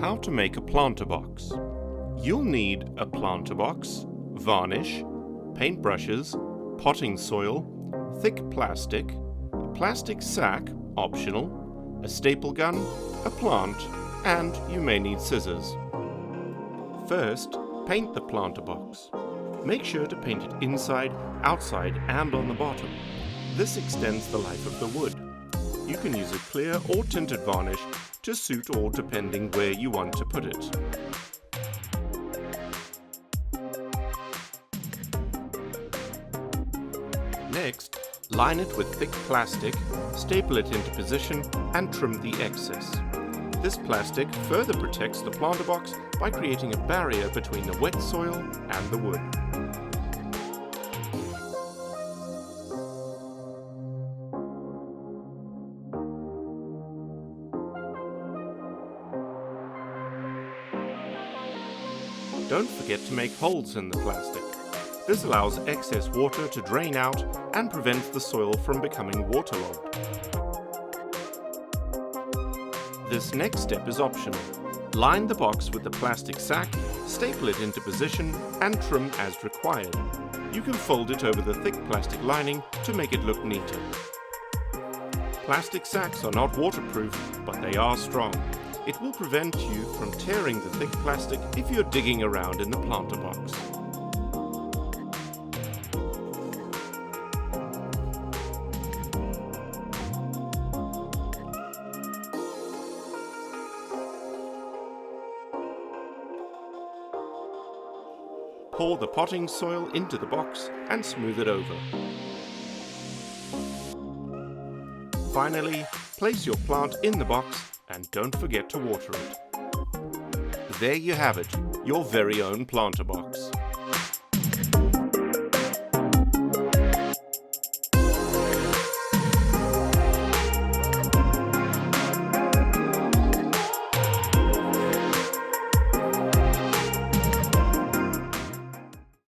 How to make a planter box. You'll need a planter box, varnish, paintbrushes, potting soil, thick plastic, a plastic sack, optional, a staple gun, a plant, and you may need scissors. First, paint the planter box. Make sure to paint it inside, outside, and on the bottom. This extends the life of the wood. You can use a clear or tinted varnish to suit or depending where you want to put it. Next, line it with thick plastic, staple it into position, and trim the excess. This plastic further protects the planter box by creating a barrier between the wet soil and the wood. Don't forget to make holes in the plastic. This allows excess water to drain out and prevents the soil from becoming waterlogged. This next step is optional. Line the box with the plastic sack, staple it into position, and trim as required. You can fold it over the thick plastic lining to make it look neater. Plastic sacks are not waterproof, but they are strong. It will prevent you from tearing the thick plastic if you're digging around in the planter box. Pour the potting soil into the box and smooth it over. Finally, place your plant in the box and don't forget to water it. There you have it, your very own planter box.